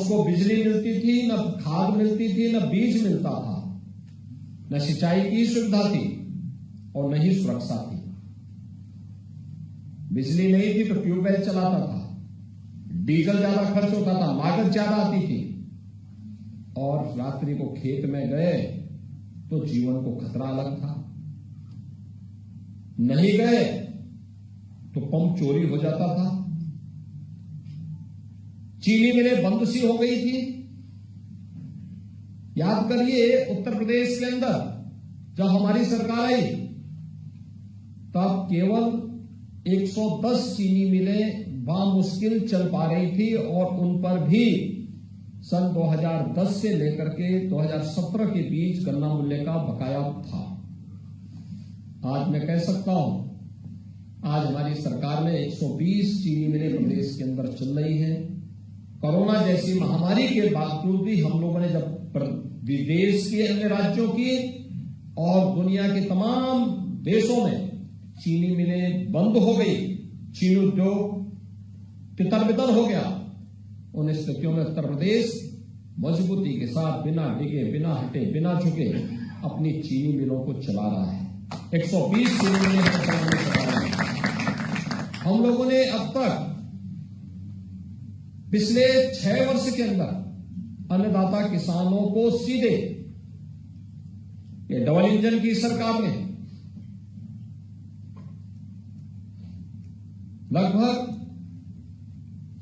उसको बिजली मिलती थी, न खाद मिलती थी, न बीज मिलता था, न सिंचाई की सुविधा थी और न ही सुरक्षा थी। बिजली नहीं थी तो ट्यूबवेल चलाता था, डीजल ज्यादा खर्च होता था, लागत ज्यादा आती थी, और रात्रि को खेत में गए तो जीवन को खतरा अलग था। नहीं गए तो पंप चोरी हो जाता था। चीनी मिलें बंद सी हो गई थी। याद करिए, उत्तर प्रदेश के अंदर जब हमारी सरकार आई तब केवल 110 चीनी मिलें बामुश्किल चल पा रही थी और उन पर भी सन 2010 से लेकर के 2017 के बीच गन्ना मूल्य का बकाया था। आज मैं कह सकता हूं, आज हमारी सरकार ने 120 चीनी मिलें प्रदेश के अंदर चल रही हैं। कोरोना जैसी महामारी के बावजूद भी हम लोगों ने जब विदेश के अन्य राज्यों की और दुनिया के तमाम देशों में चीनी मिलें बंद हो गई, चीनी उद्योग तितर-बितर हो गया, उन स्थितियों में उत्तर प्रदेश मजबूती के साथ बिना डिगे, बिना हटे, बिना झुके अपनी चीनी मिलों को चला रहा है। 120 चीनी मिलें हम लोगों ने अब तक पिछले 6 वर्ष के अंदर अन्नदाता किसानों को सीधे, ये डबल इंजन की सरकार ने लगभग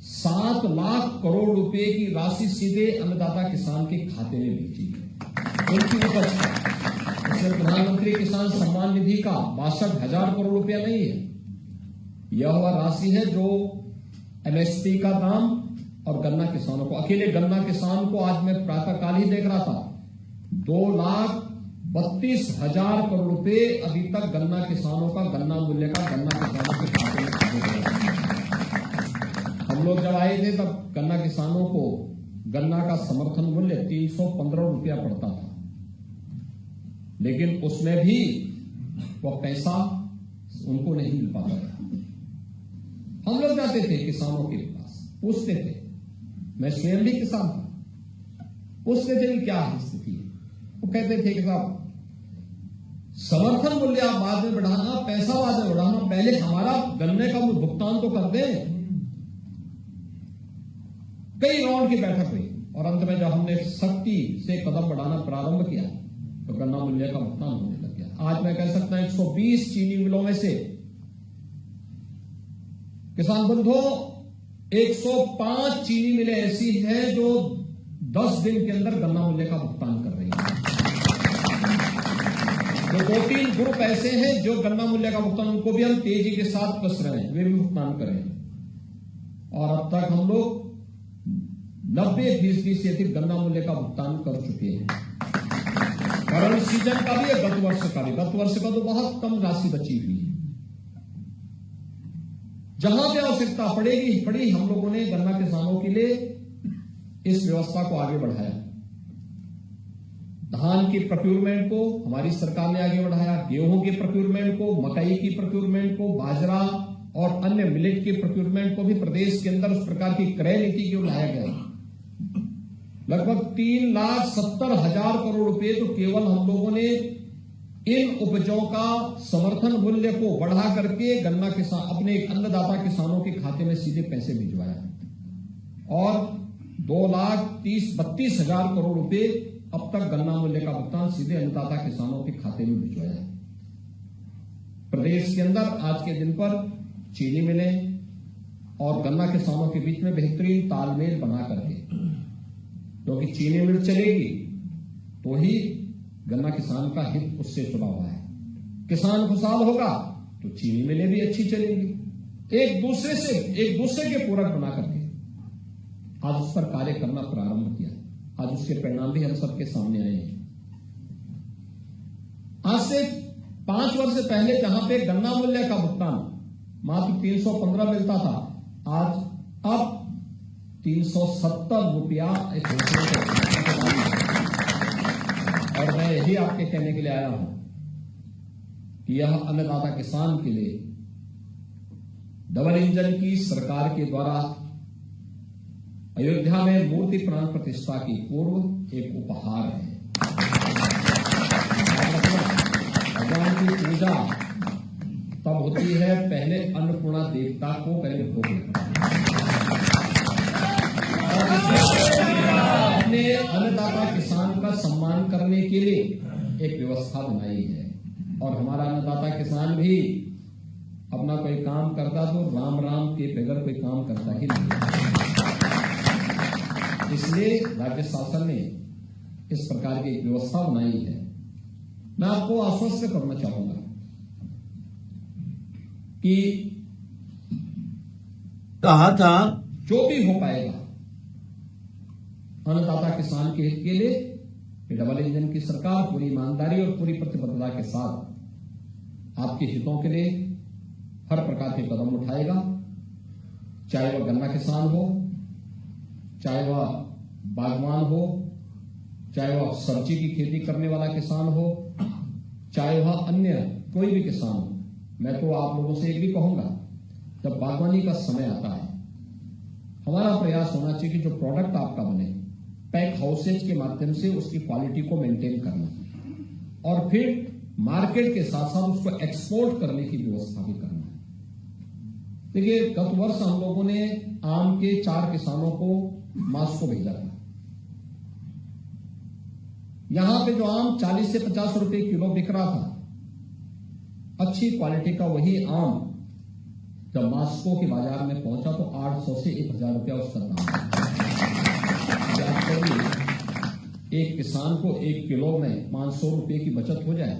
7 लाख करोड़ रुपए की राशि सीधे अन्नदाता किसान के खाते में भेजी है। उनकी उपज इसमें प्रधानमंत्री किसान सम्मान निधि का 62,000 करोड़ रुपया नहीं है। यह वह राशि है जो एमएसपी का दाम और गन्ना किसानों को, अकेले गन्ना किसान को आज मैं प्रातःकाल ही देख रहा था, 2,32,000 करोड़ रुपए अभी तक गन्ना किसानों का, गन्ना मूल्य का गन्ना किसानों के खाते में हम लोग जब आए थे तब गन्ना किसानों को गन्ना का समर्थन मूल्य 315 रुपया पड़ता था, लेकिन उसमें भी वो पैसा उनको नहीं मिल पाता था। हम लोग जाते थे किसानों के पास, पूछते थे, मैं स्वयं भी किसान था, पूछते थे कि क्या स्थिति है। वो कहते थे कि साहब समर्थन मूल्य आप बाद में बढ़ाना, पैसा बाद में बढ़ाना, पहले हमारा गन्ने का भुगतान तो कर दें। कई राउंड की बैठक हुई और अंत में जब हमने सख्ती से कदम बढ़ाना प्रारंभ किया तो गन्ना मूल्य का भुगतान होने लग गया। आज मैं कह सकता हूं 120 चीनी मिलों में से किसान बंधुओं 105 चीनी मिलें ऐसी हैं जो 10 दिन के अंदर गन्ना मूल्य का भुगतान कर रही हैं। तो 2-3 ग्रुप ऐसे हैं जो गन्ना मूल्य का भुगतान, उनको भी हम तेजी के साथ कस रहे हैं, वे भी भुगतान करें। और अब तक हम लोग 90% से अधिक गन्ना मूल्य का भुगतान कर चुके हैं। करंट सीजन का भी है, गत वर्ष का तो बहुत कम राशि बची हुई है। जहां भी आवश्यकता पड़ी हम लोगों ने गन्ना किसानों के लिए इस व्यवस्था को आगे बढ़ाया। धान की प्रोक्योरमेंट को हमारी सरकार ने आगे बढ़ाया, गेहूं की प्रोक्योरमेंट को, मकई की प्रोक्योरमेंट को, बाजरा और अन्य मिलेट की प्रोक्योरमेंट को भी प्रदेश के अंदर उस प्रकार की क्रय नीति को लाया गया। लगभग 3,70,000 करोड़ रुपए तो केवल हम लोगों ने इन उपजों का समर्थन मूल्य को बढ़ा करके गन्ना किसान, अपने अन्नदाता किसानों के खाते में सीधे पैसे भिजवाया और 2,32,000 करोड़ रुपए अब तक गन्ना मूल्य का भुगतान सीधे अन्नदाता किसानों के खाते में भिजवाया। प्रदेश के अंदर आज के दिन पर चीनी मिलें और गन्ना किसानों के बीच में बेहतरीन तालमेल बना करके, क्योंकि चीनी मिल चलेगी तो ही गन्ना किसान का हित उससे जुड़ा हुआ है। किसान खुशहाल होगा तो चीनी मिलें भी अच्छी चलेंगी। एक दूसरे के पूरक बना करके आज उस पर कार्य करना प्रारंभ किया। आज उसके परिणाम भी हम सबके सामने आए हैं। आज से 5 वर्ष पहले जहां पे गन्ना मूल्य का भुगतान मात्र 315 मिलता था, आज अब 370 रुपया और मैं यही आपके कहने के लिए आया हूं कि यह अन्नदाता किसान के लिए डबल इंजन की सरकार के द्वारा अयोध्या में मूर्ति प्राण प्रतिष्ठा की पूर्व एक उपहार है। भगवान की पूजा तब होती है, पहले अन्नपूर्णा देवता को पहले भोग लगता है। अपने अन्नदाता किसान का सम्मान करने के लिए एक व्यवस्था बनाई है, और हमारा अन्नदाता किसान भी अपना कोई काम करता तो राम राम के बगैर कोई काम करता ही नहीं। इसलिए राज्य शासन ने इस प्रकार की एक व्यवस्था बनाई है। मैं आपको आश्वस्त करना चाहूंगा कि कहा था जो भी हो पाएगा अन्नदाता किसान के हित के लिए डबल इंजन की सरकार पूरी ईमानदारी और पूरी प्रतिबद्धता के साथ आपके हितों के लिए हर प्रकार के कदम उठाएगा, चाहे वह गन्ना किसान हो, चाहे वह बागवान हो, चाहे वह सब्जी की खेती करने वाला किसान हो, चाहे वह अन्य कोई भी किसान हो। मैं तो आप लोगों से एक भी कहूंगा, जब बागवानी का समय आता है, हमारा प्रयास होना चाहिए कि जो प्रोडक्ट आपका बने, पैक हाउसेज के माध्यम से उसकी क्वालिटी को मेंटेन करना, और फिर मार्केट के साथ साथ उसको एक्सपोर्ट करने की व्यवस्था भी करना। देखिए, गत वर्ष हम लोगों ने आम के 4 किसानों को मास्को भेजा था। यहां पे जो आम 40 से 50 रुपए किलो बिक रहा था, अच्छी क्वालिटी का वही आम जब मास्को के बाजार में पहुंचा तो 800 से 1000 रुपया उसका दाम। एक किसान को 1 किलो में 500 रुपए की बचत हो जाए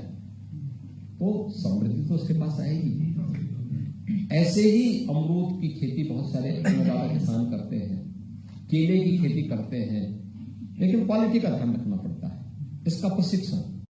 तो समृद्धि तो उसके पास आएगी। ऐसे ही अमरूद की खेती बहुत सारे अन्नदाता किसान करते हैं, केले की खेती करते हैं, लेकिन क्वालिटी का ध्यान रखना पड़ता है, इसका प्रशिक्षण